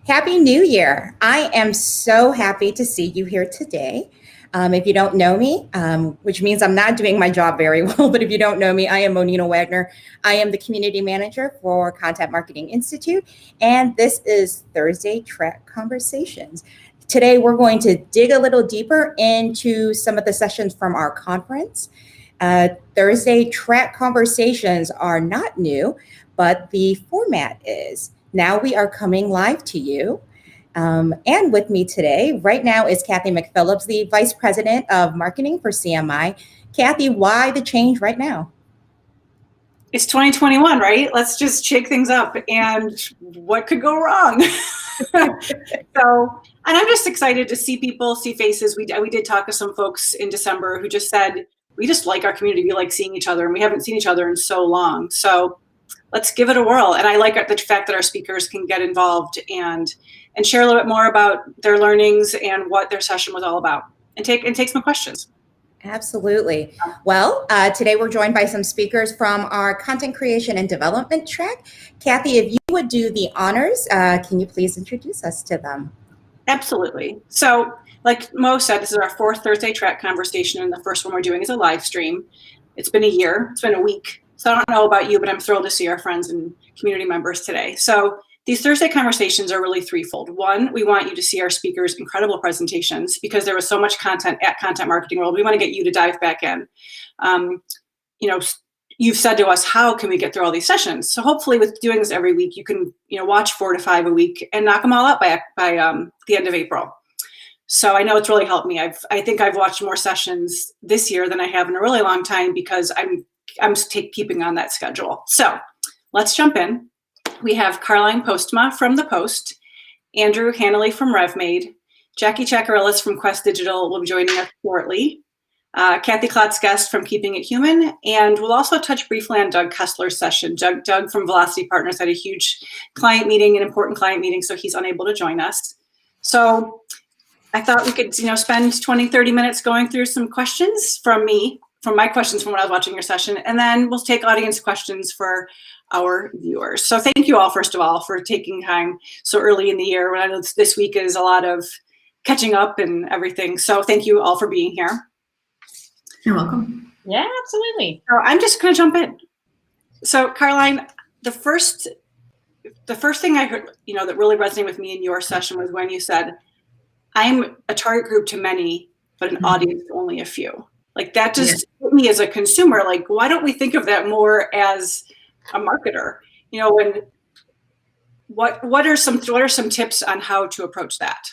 Happy New Year. I am so happy to see you here today. If you don't know me, which means I'm not doing my job very well, but if you don't know me, I am Monina Wagner. I am the Community Manager for Content Marketing Institute, and this is Thursday Track Conversations. Today, we're going to dig a little deeper into some of the sessions from our conference. Thursday Track Conversations are not new, but the format is. Now we are coming live to you. And with me today, right now, is Cathy McPhillips, the Vice President of Marketing for CMI. Cathy, why the change right now? It's 2021, right? Let's just shake things up. And what could go wrong? And I'm just excited to see people, see faces. We did talk to some folks in December who just said, we just like our community. We like seeing each other, and we haven't seen each other in so long. So let's give it a whirl. And I like the fact that our speakers can get involved and share a little bit more about their learnings and what their session was all about, and take some questions. Absolutely. Well, today we're joined by some speakers from our content creation and development track. Cathy, if you would do the honors, can you please introduce us to them? Absolutely. So like Mo said, this is our fourth Thursday track conversation, and the first one we're doing is a live stream. It's been a year, it's been a week. So I don't know about you, but I'm thrilled to see our friends and community members today. So these Thursday conversations are really threefold. One, we want you to see our speakers' incredible presentations because there was so much content at Content Marketing World. We want to get you to dive back in. You've said to us, how can we get through all these sessions? So hopefully with doing this every week, you can watch 4 to 5 a week and knock them all out by the end of April. So I know it's really helped me. I think I've watched more sessions this year than I have in a really long time because I'm keeping on that schedule. So let's jump in. We have Carlijn Postma from The Post, Andrew Hanelly from RevMade, Jackie Chakarillas from Quest Digital will be joining us shortly, Kathy Klotz-Guest from Keeping It Human, and we'll also touch briefly on Doug Kessler's session. Doug from Velocity Partners had a huge client meeting, an important client meeting, so he's unable to join us. So I thought we could spend 20, 30 minutes going through some questions from my questions from when I was watching your session, and then we'll take audience questions for our viewers. So thank you all, first of all, for taking time so early in the year. I know this week is a lot of catching up and everything. So thank you all for being here. You're welcome. Yeah, absolutely. So I'm just going to jump in. So Carlijn, the first thing I heard, that really resonated with me in your session was when you said, I'm a target group to many, but an audience to only a few. Like that just hit me as a consumer. Like, why don't we think of that more as a marketer? What are some tips on how to approach that?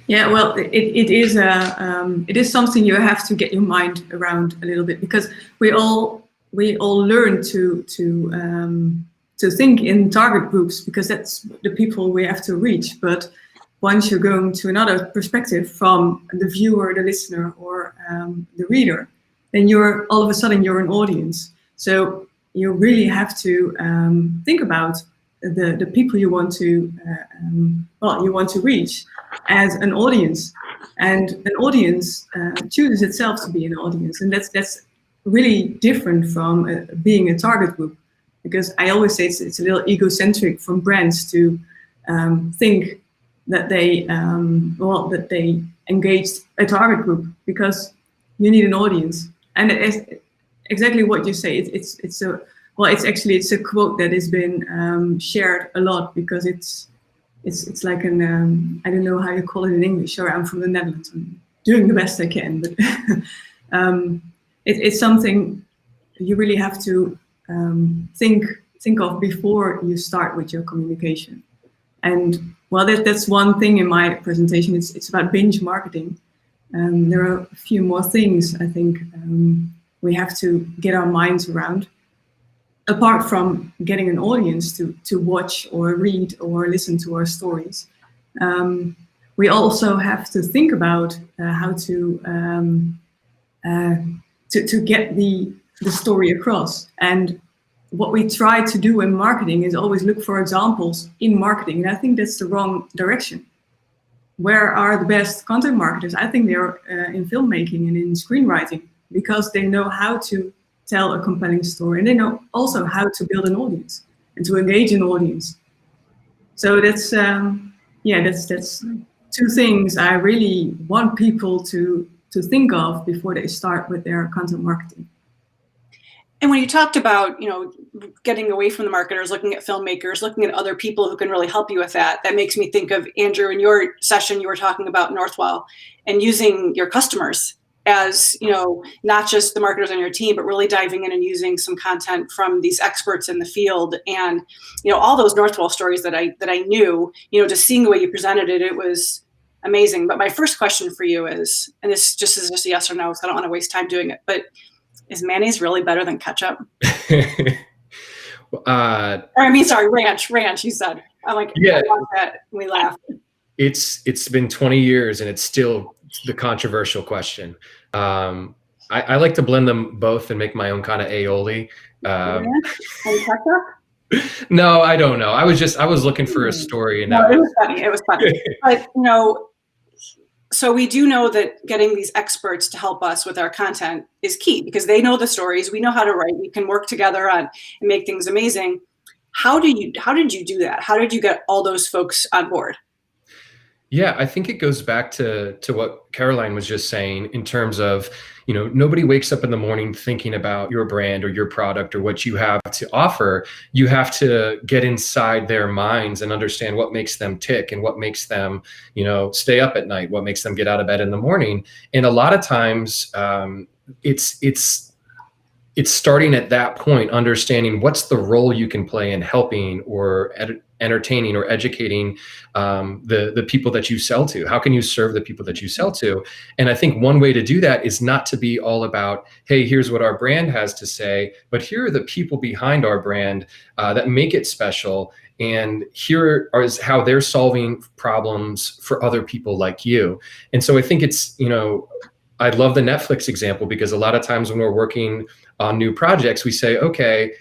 Yeah, well, it is something you have to get your mind around a little bit, because we all learn to think in target groups because that's the people we have to reach. But once you're going to another perspective from the viewer, the listener, or the reader, then all of a sudden you're an audience. So you really have to think about the people you want to reach as an audience, and an audience chooses itself to be an audience, and that's really different from being a target group, because I always say it's a little egocentric from brands to think that they engaged a target group, because you need an audience. And it's exactly what you say. It's a quote that has been shared a lot, because it's like an I don't know how you call it in English. Sorry, I'm from the Netherlands. I'm doing the best I can, but it's something you really have to think of before you start with your communication. And well, that's one thing in my presentation. It's about binge marketing. There are a few more things I think we have to get our minds around, apart from getting an audience to watch or read or listen to our stories. We also have to think about how to get the story across. And what we try to do in marketing is always look for examples in marketing. And I think that's the wrong direction. Where are the best content marketers? I think they're in filmmaking and in screenwriting, because they know how to tell a compelling story, and they know also how to build an audience and to engage an audience. So that's that's two things I really want people to think of before they start with their content marketing. And when you talked about, getting away from the marketers, looking at filmmakers, looking at other people who can really help you with that, that makes me think of, Andrew, in your session, you were talking about Northwell and using your customers as, not just the marketers on your team, but really diving in and using some content from these experts in the field. And, all those Northwell stories that I knew, just seeing the way you presented it, it was amazing. But my first question for you is, and this just is just a yes or no, so I don't want to waste time doing it, but is mayonnaise really better than ketchup? Ranch, you said. I'm like, yeah. I want that. We laughed. It's been 20 years and it's still the controversial question. I like to blend them both and make my own kind of aioli. Ranch and ketchup? No, I don't know. I was looking for a story. And no, it was funny. But, so we do know that getting these experts to help us with our content is key because they know the stories. We know how to write. We can work together on and make things amazing. How did you do that? How did you get all those folks on board? Yeah, I think it goes back to what Carlijn was just saying in terms of, nobody wakes up in the morning thinking about your brand or your product or what you have to offer. You have to get inside their minds and understand what makes them tick and what makes them, stay up at night, what makes them get out of bed in the morning. And a lot of times it's starting at that point, understanding what's the role you can play in helping or entertaining or educating the people that you sell to. How can you serve the people that you sell to? And I think one way to do that is not to be all about, hey, here's what our brand has to say, but here are the people behind our brand that make it special. And here is how they're solving problems for other people like you. And so I think it's, I love the Netflix example because a lot of times when we're working on new projects, we say, okay,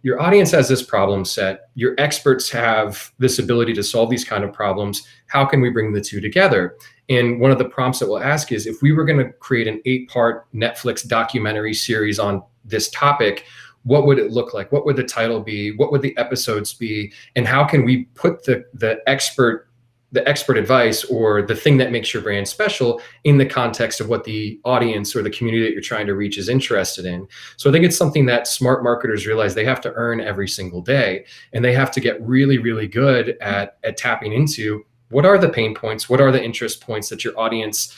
your audience has this problem set. Your experts have this ability to solve these kind of problems. How can we bring the two together? And one of the prompts that we'll ask is, if we were going to create an 8-part Netflix documentary series on this topic, what would it look like? What would the title be? What would the episodes be? And how can we put the expert advice or the thing that makes your brand special in the context of what the audience or the community that you're trying to reach is interested in? So I think it's something that smart marketers realize they have to earn every single day, and they have to get really, really good at tapping into what are the pain points, what are the interest points that your audience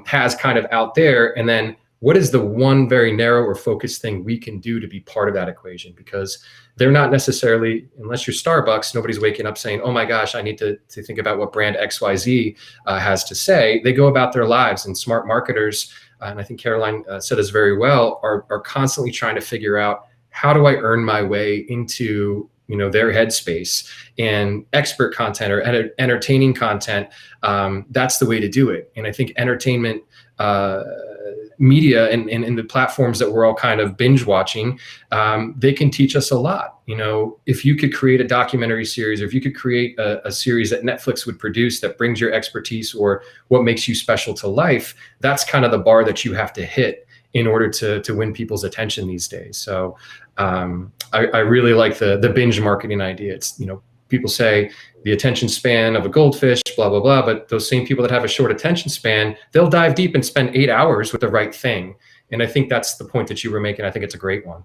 has kind of out there, and then what is the one very narrow or focused thing we can do to be part of that equation? Because they're not necessarily, unless you're Starbucks, nobody's waking up saying, oh my gosh, I need to think about what brand XYZ has to say. They go about their lives, and smart marketers, and I think Carlijn said this very well, are constantly trying to figure out, how do I earn my way into their headspace? And expert content or entertaining content, that's the way to do it. And I think entertainment media and the platforms that we're all kind of binge watching, they can teach us a lot. If you could create a documentary series, or if you could create a series that Netflix would produce that brings your expertise or what makes you special to life, that's kind of the bar that you have to hit in order to win people's attention these days. So I really like the binge marketing idea. It's, people say the attention span of a goldfish, blah, blah, blah. But those same people that have a short attention span, they'll dive deep and spend 8 hours with the right thing. And I think that's the point that you were making. I think it's a great one.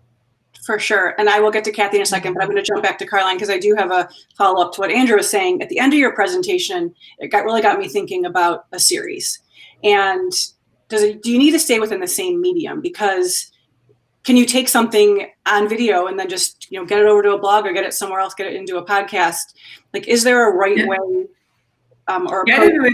For sure. And I will get to Kathy in a second, but I'm going to jump back to Carlijn because I do have a follow-up to what Andrew was saying. At the end of your presentation, it really got me thinking about a series. And do you need to stay within the same medium? Because can you take something on video and then just get it over to a blog or get it somewhere else, get it into a podcast? Like, is there a right way?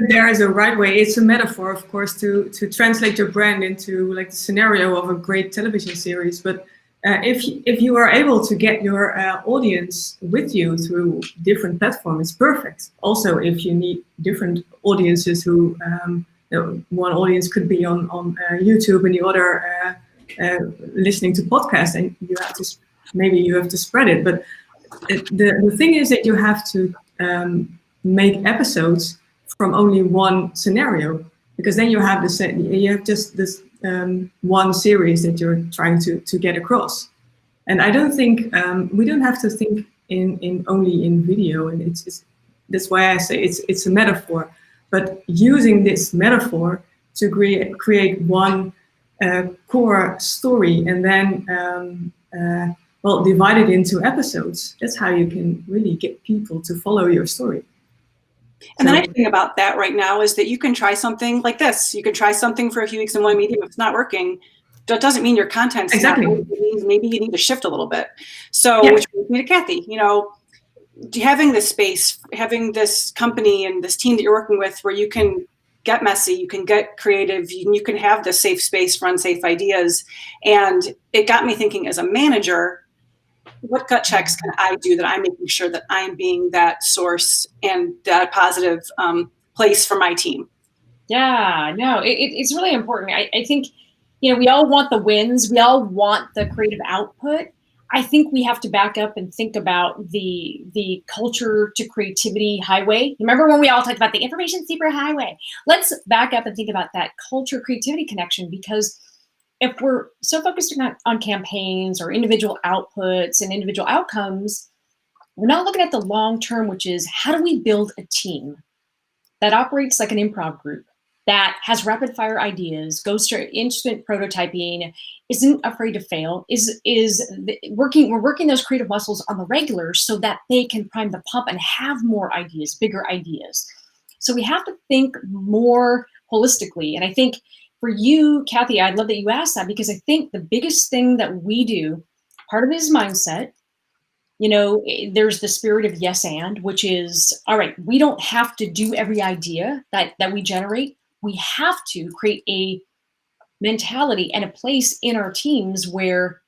There is a right way. It's a metaphor, of course, to translate your brand into like the scenario of a great television series. But if you are able to get your audience with you through different platforms, it's perfect. Also, if you need different audiences who one audience could be on YouTube and the other listening to podcasts, and you have to spread it. But the thing is that you have to make episodes from only one scenario, because then you have just this one series that you're trying to get across. And I don't think we don't have to think in only in video, and it's that's why I say it's a metaphor. But using this metaphor to create one core story, and then well, divide it into episodes. That's how you can really get people to follow your story. And the nice thing about that right now is that you can try something like this. You can try something for a few weeks in one medium. If it's not working, that doesn't mean your content's exactly. not working. It means maybe you need to shift a little bit. So, Yeah. which brings me to Kathy. You know, having this space, having this company and this team that you're working with where you can get messy, you can get creative, you can have this safe space for unsafe ideas. And it got me thinking, as a manager, what gut checks can I do that I'm making sure that I'm being that source and that positive place for my team? Yeah, no, it's really important. I think, you know, we all want the wins. We all want the creative output. I think we have to back up and think about the culture to creativity highway. Remember when we all talked about the information super highway? Let's back up and think about that culture creativity connection, because if we're so focused on campaigns or individual outputs and individual outcomes, we're not looking at the long term, which is how do we build a team that operates like an improv group, that has rapid fire ideas, goes through instant prototyping, isn't afraid to fail, we're working those creative muscles on the regular so that they can prime the pump and have more ideas, bigger ideas. So we have to think more holistically. And I think for you, Kathy, I'd love that you asked that, because I think the biggest thing that we do, part of it is mindset. You know, there's the spirit of yes and, which is, all right, we don't have to do every idea that we generate. We have to create a mentality and a place in our teams where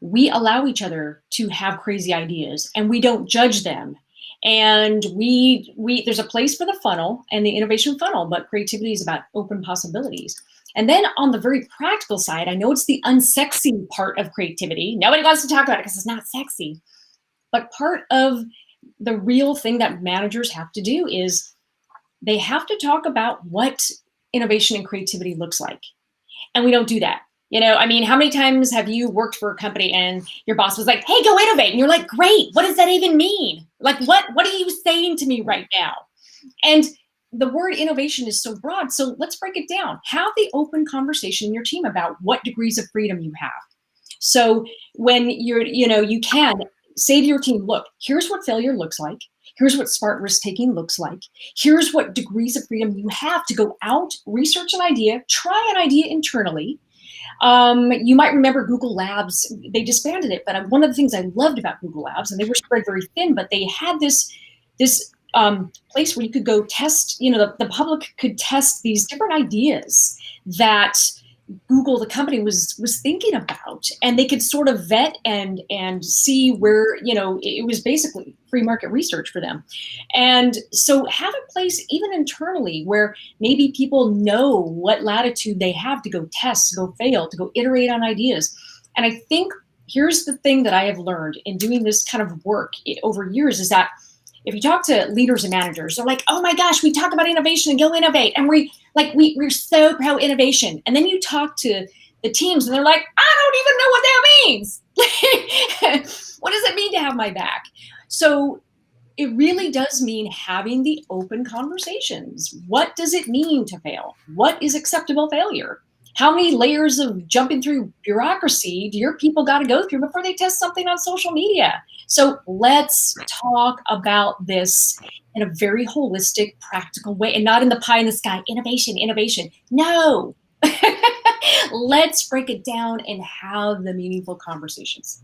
we allow each other to have crazy ideas and we don't judge them. And there's a place for the funnel and the innovation funnel, but creativity is about open possibilities. And then on the very practical side, I know it's the unsexy part of creativity. Nobody wants to talk about it because it's not sexy. But part of the real thing that managers have to do is they have to talk about what innovation and creativity looks like. And we don't do that. You know, I mean, how many times have you worked for a company and your boss was like, hey, go innovate. And you're like, great. What does that even mean? Like, what are you saying to me right now? And the word innovation is so broad. So let's break it down. Have the open conversation in your team about what degrees of freedom you have. So when you can say to your team, look, here's what failure looks like. Here's what smart risk-taking looks like. Here's what degrees of freedom you have to go out, research an idea, try an idea internally. You might remember Google Labs, they disbanded it, but one of the things I loved about Google Labs, and they were spread very thin, but they had this place where you could go test, the public could test these different ideas that Google, the company, was thinking about, and they could sort of vet and see where, it was basically free market research for them. And so have a place even internally where maybe people know what latitude they have to go test, to go fail, to go iterate on ideas. And I think here's the thing that I have learned in doing this kind of work over years is that if you talk to leaders and managers, they're like, oh my gosh, we talk about innovation and go innovate. And we're so pro innovation. And then you talk to the teams and they're like, I don't even know what that means. What does it mean to have my back? So it really does mean having the open conversations. What does it mean to fail? What is acceptable failure? How many layers of jumping through bureaucracy do your people got to go through before they test something on social media? So let's talk about this in a very holistic, practical way, and not in the pie in the sky, innovation. No, let's break it down and have the meaningful conversations.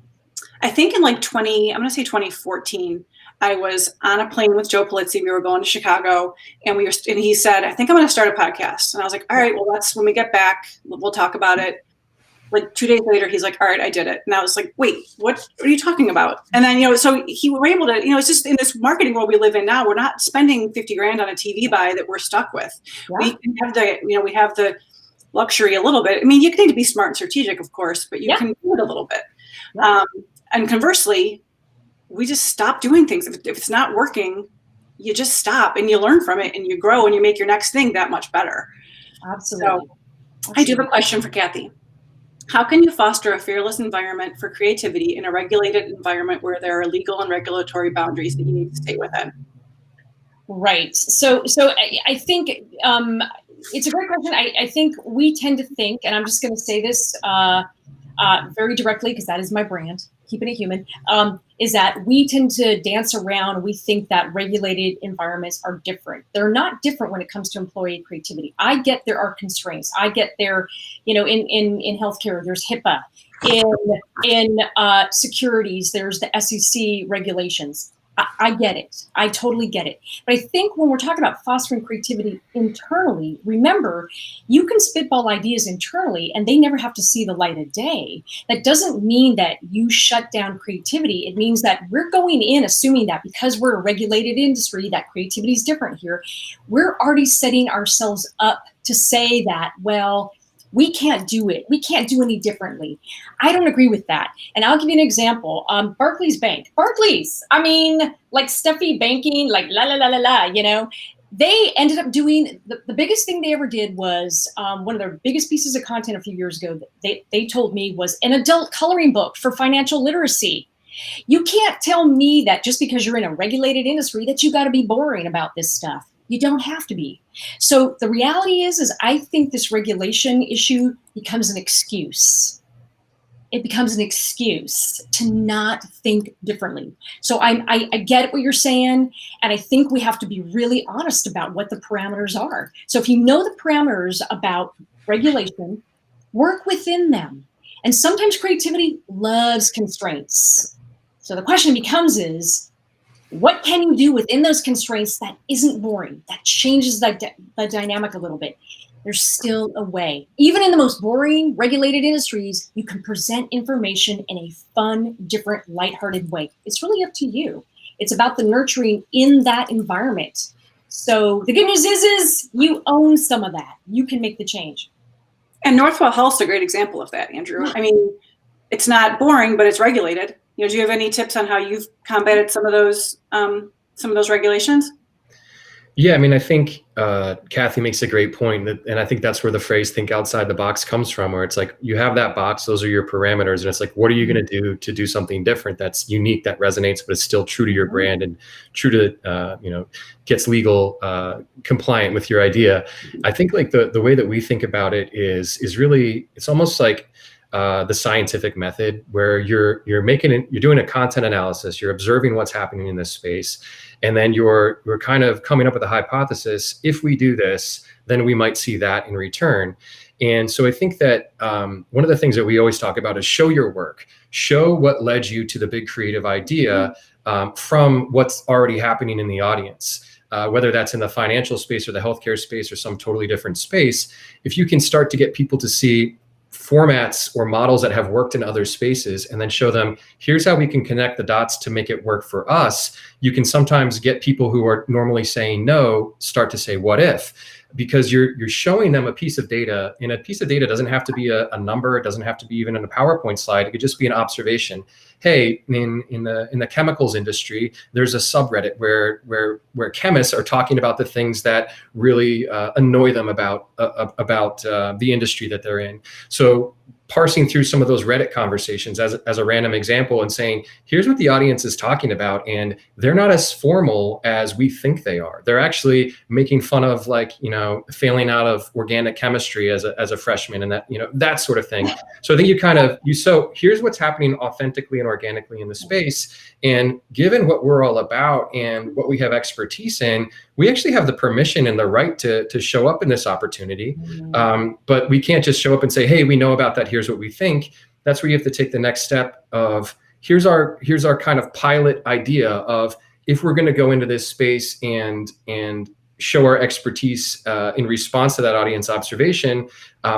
I think in 2014, I was on a plane with Joe Polizzi. We were going to Chicago, and he said, I think I'm going to start a podcast. And I was like, all right, well, that's when we get back, we'll talk about it. Like 2 days later, he's like, all right, I did it. And I was like, wait, what are you talking about? And then, so we were able to, it's just in this marketing world we live in now, we're not spending 50 grand on a TV buy that we're stuck with. Yeah. We have we have the luxury a little bit. I mean, you need to be smart and strategic, of course, but you can do it a little bit. Yeah. And conversely, we just stop doing things. If it's not working, you just stop and you learn from it and you grow and you make your next thing that much better. Absolutely. So I do have a question for Kathy. How can you foster a fearless environment for creativity in a regulated environment where there are legal and regulatory boundaries that you need to stay within? Right. So I think it's a great question. I think we tend to think, and I'm just going to say this very directly because that is my brand, keeping it human, is that we tend to dance around. We think that regulated environments are different. They're not different when it comes to employee creativity. I get there are constraints. I get there, in healthcare, there's HIPAA. In securities, there's the SEC regulations. I get it. I totally get it. But I think when we're talking about fostering creativity internally, remember, you can spitball ideas internally and they never have to see the light of day. That doesn't mean that you shut down creativity. It means that we're going in assuming that because we're a regulated industry, that creativity is different here. We're already setting ourselves up to say that, well, we can't do it. We can't do any differently. I don't agree with that. And I'll give you an example. Barclays Bank. Barclays, I mean, like stuffy banking, like la, la, la, la, la, They ended up doing, the biggest thing they ever did was one of their biggest pieces of content a few years ago, they told me was an adult coloring book for financial literacy. You can't tell me that just because you're in a regulated industry that you got to be boring about this stuff. You don't have to be. So the reality is I think this regulation issue becomes an excuse. It becomes an excuse to not think differently. So I get what you're saying, and I think we have to be really honest about what the parameters are. So if you know the parameters about regulation, work within them. And sometimes creativity loves constraints. So the question becomes is, what can you do within those constraints that isn't boring, that changes the dynamic a little bit? There's still a way. Even in the most boring, regulated industries, you can present information in a fun, different, lighthearted way. It's really up to you. It's about the nurturing in that environment. So the good news is you own some of that. You can make the change. And Northwell Health's a great example of that, Andrew. I mean, it's not boring, but it's regulated. Do you have any tips on how you've combated some of those regulations? Yeah, I mean, I think Kathy makes a great point, and I think that's where the phrase "think outside the box" comes from, where it's like you have that box, those are your parameters, and it's like, what are you going to do something different that's unique, that resonates, but is still true to your brand and true to gets legal compliant with your idea. I think like the way that we think about it is really, it's almost like the scientific method, where you're doing a content analysis, you're observing what's happening in this space, and then you're kind of coming up with a hypothesis. If we do this, then we might see that in return. And so I think that one of the things that we always talk about is show your work, show what led you to the big creative idea from what's already happening in the audience. Whether that's in the financial space or the healthcare space or some totally different space, if you can start to get people to see formats or models that have worked in other spaces and then show them, here's how we can connect the dots to make it work for us, you can sometimes get people who are normally saying no start to say, what if? Because you're showing them a piece of data, and a piece of data doesn't have to be a number. It doesn't have to be even in a PowerPoint slide. It could just be an observation. Hey, in the chemicals industry, there's a subreddit where chemists are talking about the things that really annoy them about the industry that they're in. So parsing through some of those Reddit conversations as a random example and saying, here's what the audience is talking about, and they're not as formal as we think they are. They're actually making fun of, like, failing out of organic chemistry as a freshman, and that sort of thing. So I think so here's what's happening authentically and organically in the space. And given what we're all about and what we have expertise in, we actually have the permission and the right to show up in this opportunity. But we can't just show up and say, hey, we know about that, here's what we think. That's where you have to take the next step of, here's our kind of pilot idea of, if we're going to go into this space and show our expertise in response to that audience observation,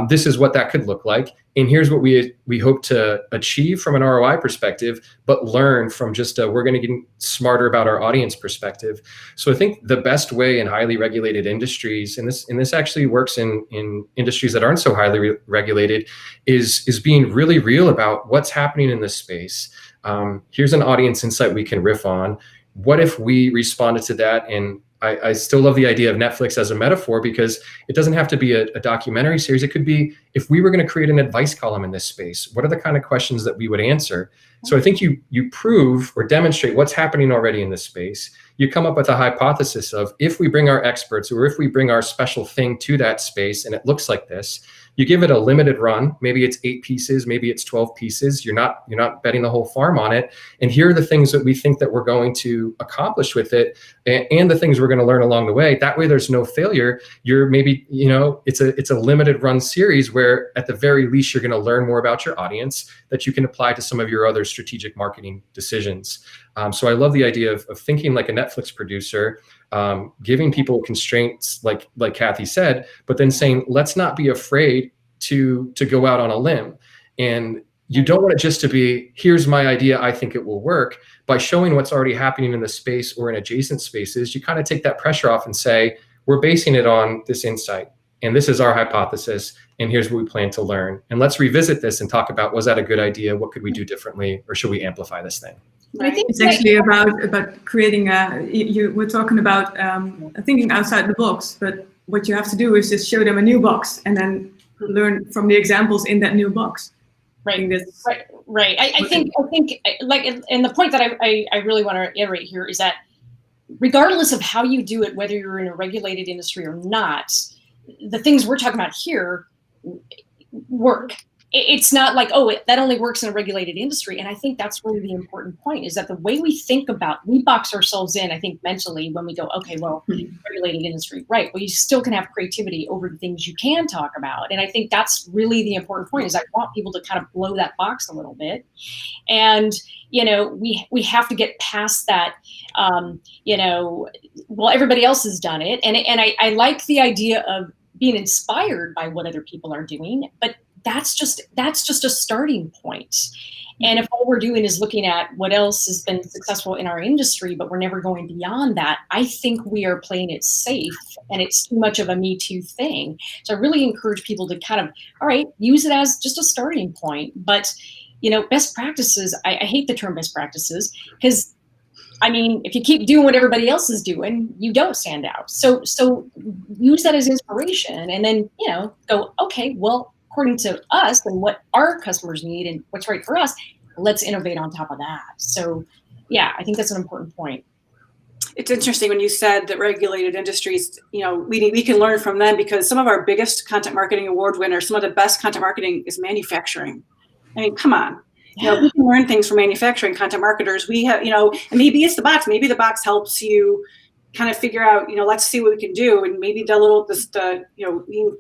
this is what that could look like. And here's what we hope to achieve from an ROI perspective, but learn from just we're going to get smarter about our audience perspective. So I think the best way in highly regulated industries, and this actually works in industries that aren't so highly regulated, is being really real about what's happening in this space. Here's an audience insight we can riff on. What if we responded to that and I still love the idea of Netflix as a metaphor, because it doesn't have to be a documentary series. It could be, if we were going to create an advice column in this space, what are the kind of questions that we would answer? So I think you prove or demonstrate what's happening already in this space. You come up with a hypothesis of, if we bring our experts, or if we bring our special thing to that space and it looks like this, you give it a limited run. Maybe it's 8 pieces, maybe it's 12 pieces. You're not betting the whole farm on it. And here are the things that we think that we're going to accomplish with it, and the things we're going to learn along the way. That way there's no failure. You're maybe, it's a limited run series where at the very least you're going to learn more about your audience that you can apply to some of your other strategic marketing decisions. So I love the idea of thinking like a Netflix producer, giving people constraints like Kathy said, but then saying, let's not be afraid to go out on a limb. And you don't want it just to be, here's my idea, I think it will work. By showing what's already happening in the space or in adjacent spaces, you kind of take that pressure off and say, we're basing it on this insight, and this is our hypothesis, and here's what we plan to learn. And let's revisit this and talk about, was that a good idea? What could we do differently? Or should we amplify this thing? I think It's actually about creating we're talking about thinking outside the box, but what you have to do is just show them a new box and then learn from the examples in that new box. Right. I think like, and the point that I really want to iterate here is that regardless of how you do it, whether you're in a regulated industry or not, the things we're talking about here work. It's not like, oh, that only works in a regulated industry. And I think that's really the important point, is that the way we think about, we box ourselves in, I think mentally, when we go, okay, well, regulated industry, right. Well, you still can have creativity over the things you can talk about. And I think that's really the important point, is I want people to kind of blow that box a little bit. And, we have to get past that, well, everybody else has done it. And I like the idea of being inspired by what other people are doing, but that's just a starting point. And if all we're doing is looking at what else has been successful in our industry, but we're never going beyond that, I think we are playing it safe, and it's too much of a Me Too thing. So I really encourage people to kind of, all right, use it as just a starting point. But, best practices, I hate the term best practices, because if you keep doing what everybody else is doing, you don't stand out. So use that as inspiration, and then, go, okay, well, according to us and what our customers need and what's right for us, let's innovate on top of that. So yeah, I think that's an important point. It's interesting when you said that regulated industries, we can learn from them, because some of our biggest content marketing award winners, some of the best content marketing is manufacturing. Come on. Yeah. We can learn things from manufacturing content marketers. We have, and maybe it's the box. Maybe the box helps you kind of figure out, let's see what we can do. And maybe being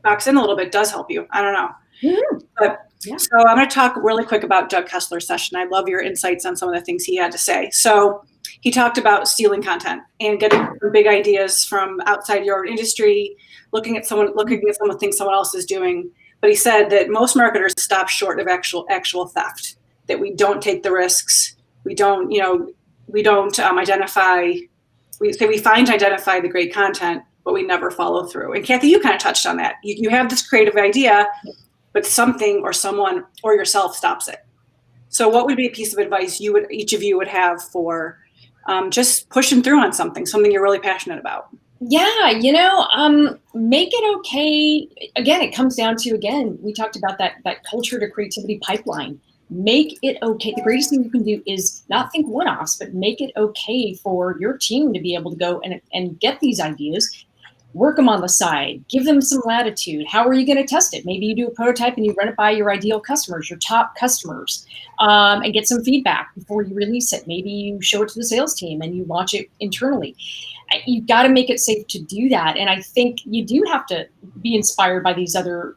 box in a little bit does help you. I don't know. Mm-hmm. But yeah. So I'm going to talk really quick about Doug Kessler's session. I love your insights on some of the things he had to say. So he talked about stealing content and getting big ideas from outside your industry, looking at some of the things someone else is doing. But he said that most marketers stop short of actual theft, that we don't take the risks. We don't identify, we find and identify the great content, but we never follow through. And Kathy, you kind of touched on that. You have this creative idea, but something or someone or yourself stops it. So what would be a piece of advice each of you would have for just pushing through on something you're really passionate about? Yeah, make it okay. Again, it comes down to, we talked about that culture to creativity pipeline. Make it okay. The greatest thing you can do is not think one-offs, but make it okay for your team to be able to go and get these ideas, work them on the side, give them some latitude. How are you going to test it? Maybe you do a prototype and you run it by your ideal customers, your top customers, and get some feedback before you release it. Maybe you show it to the sales team and you launch it internally. You've got to make it safe to do that. And I think you do have to be inspired by these other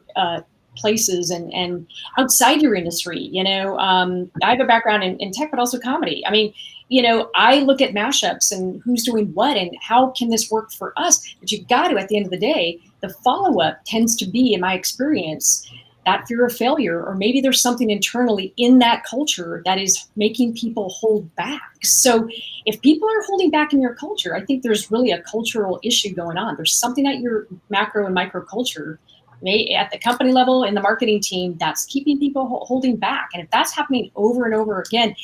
places and outside your industry. I have a background in tech, but also comedy. I look at mashups and who's doing what and how can this work for us. But you've got to, at the end of the day, the follow-up tends to be, in my experience, that fear of failure, or maybe there's something internally in that culture that is making people hold back. So if people are holding back in your culture, I think there's really a cultural issue going on. There's something at your macro and micro culture, at the company level, in the marketing team, that's keeping people holding back. And if that's happening over and over again,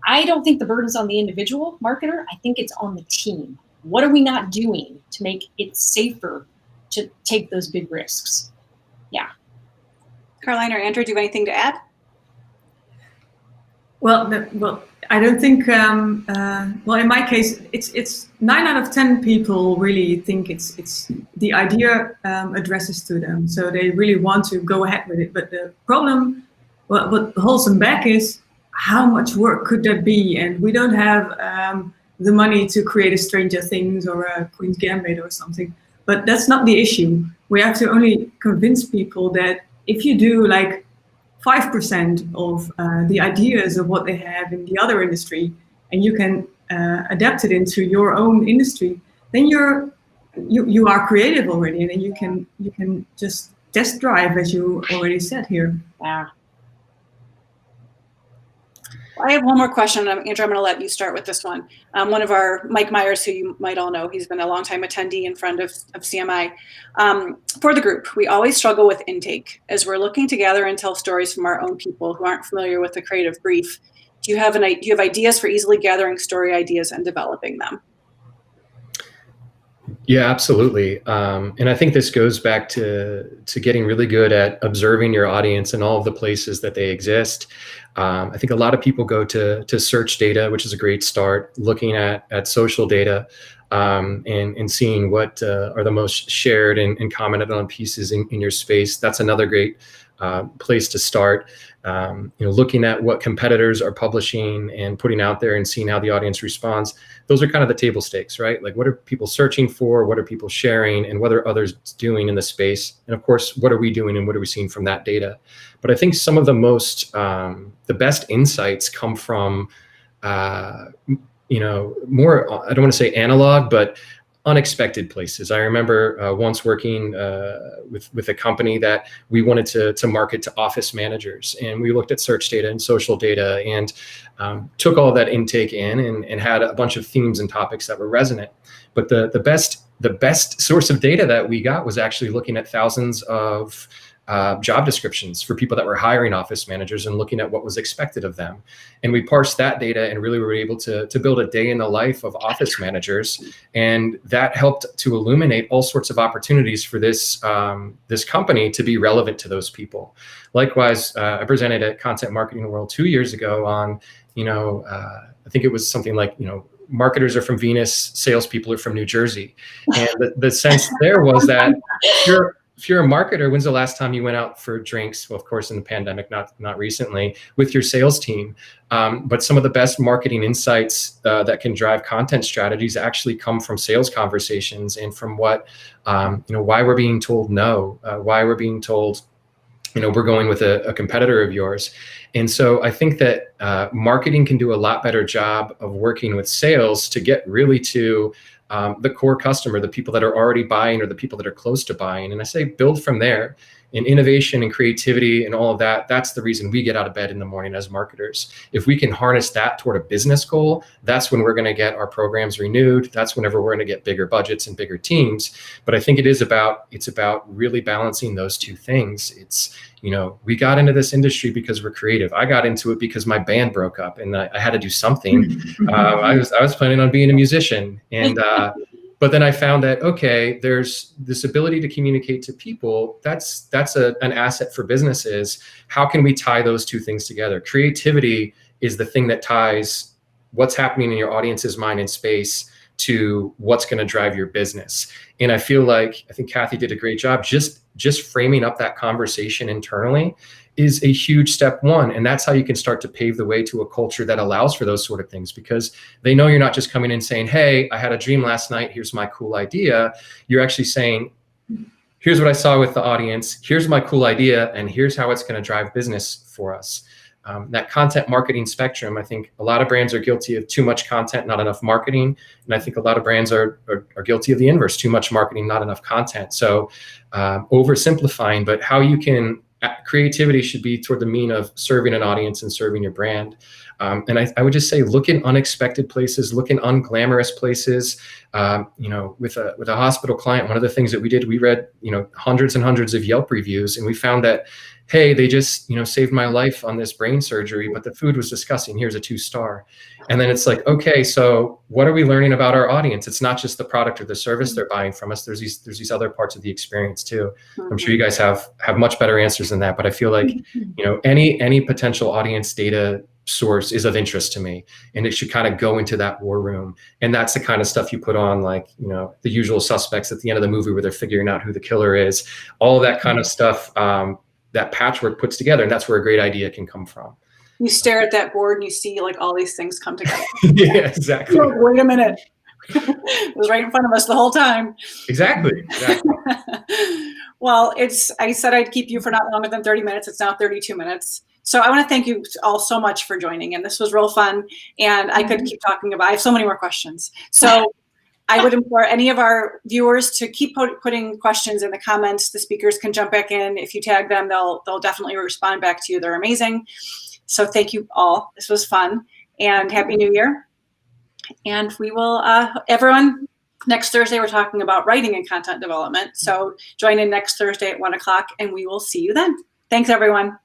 I don't think the burden's on the individual marketer. I think it's on the team. What are we not doing to make it safer to take those big risks? Yeah. Carlijn or Andrew, do you have anything to add? Well, I don't think. Well, in my case, it's 9 out of 10 people really think it's the idea addresses to them, so they really want to go ahead with it. But the problem, what holds them back, is how much work could that be, and we don't have the money to create a Stranger Things or a Queen's Gambit or something. But that's not the issue. We have to only convince people that if you do like 5% of the ideas of what they have in the other industry, and you can adapt it into your own industry, then you are creative already, and then you can just test drive, as you already said here. Yeah. I have one more question. Andrew, I'm going to let you start with this one. One of our, Mike Myers, who you might all know, he's been a longtime attendee and friend of CMI. For the group, we always struggle with intake. As we're looking to gather and tell stories from our own people who aren't familiar with the creative brief, do you have ideas for easily gathering story ideas and developing them? Yeah, absolutely. And I think this goes back to getting really good at observing your audience in all of the places that they exist. I think a lot of people go to search data, which is a great start, looking at social data and seeing what are the most shared and commented on pieces in your space. That's another great place to start. Looking at what competitors are publishing and putting out there and seeing how the audience responds. Those are kind of the table stakes, right? Like, what are people searching for? What are people sharing? And what are others doing in the space? And of course, what are we doing and what are we seeing from that data? But I think some of the most, the best insights come from, more, I don't want to say analog, but unexpected places. I remember once working with a company that we wanted to market to office managers, and we looked at search data and social data and took all of that intake in and had a bunch of themes and topics that were resonant. But the best source of data that we got was actually looking at thousands of job descriptions for people that were hiring office managers and looking at what was expected of them. And we parsed that data and really were able to build a day in the life of office managers. And that helped to illuminate all sorts of opportunities for this company to be relevant to those people. Likewise, I presented at Content Marketing World 2 years ago on, I think it was something like, marketers are from Venus, salespeople are from New Jersey. And the sense there was that if you're a marketer, when's the last time you went out for drinks? Well, of course, in the pandemic, not recently, with your sales team. But some of the best marketing insights that can drive content strategies actually come from sales conversations and from what, why we're being told no, why we're being told, we're going with a competitor of yours. And so I think that marketing can do a lot better job of working with sales to get really to the core customer, the people that are already buying or the people that are close to buying. And I say build from there. And innovation and creativity and all of that, that's the reason we get out of bed in the morning as marketers. If we can harness that toward a business goal, that's when we're going to get our programs renewed. That's whenever we're going to get bigger budgets and bigger teams. But I think it's about really balancing those two things. It's, we got into this industry because we're creative. I got into it because my band broke up and I had to do something. I was planning on being a musician, and but then I found that, okay, there's this ability to communicate to people. That's an asset for businesses. How can we tie those two things together? Creativity is the thing that ties what's happening in your audience's mind and space to what's going to drive your business. And I think Cathy did a great job just framing up that conversation internally is a huge step one. And that's how you can start to pave the way to a culture that allows for those sort of things, because they know you're not just coming in saying, hey, I had a dream last night, here's my cool idea. You're actually saying, here's what I saw with the audience, here's my cool idea, and here's how it's going to drive business for us. That content marketing spectrum, I think a lot of brands are guilty of too much content, not enough marketing. And I think a lot of brands are guilty of the inverse, too much marketing, not enough content. So oversimplifying, but how you can, creativity should be toward the mean of serving an audience and serving your brand. And I would just say, look in unexpected places, look in unglamorous places. You know, with a hospital client, one of the things that we did, we read, you know, hundreds and hundreds of Yelp reviews, and we found that, hey, they just, you know, saved my life on this brain surgery, but the food was disgusting. Here's a 2-star. And then it's like, okay, so what are we learning about our audience? It's not just the product or the service they're buying from us. There's these other parts of the experience too. I'm sure you guys have much better answers than that, but I feel like, you know, any potential audience data source is of interest to me, and it should kind of go into that war room. And that's the kind of stuff you put on, like, you know, The Usual Suspects at the end of the movie where they're figuring out who the killer is, all of that kind of stuff, that Patchwork puts together. And that's where a great idea can come from. You stare at that board and you see like all these things come together. Yeah, exactly. You're like, wait a minute. It was right in front of us the whole time. Exactly. Well, I said I'd keep you for not longer than 30 minutes. It's now 32 minutes. So I want to thank you all so much for joining. And this was real fun. And I could keep talking about, I have so many more questions. So I would implore any of our viewers to keep putting questions in the comments. The speakers can jump back in. If you tag them, they'll definitely respond back to you. They're amazing. So thank you all. This was fun. And Happy New Year. And we will, everyone, next Thursday, we're talking about writing and content development. So join in next Thursday at 1 o'clock, and we will see you then. Thanks, everyone.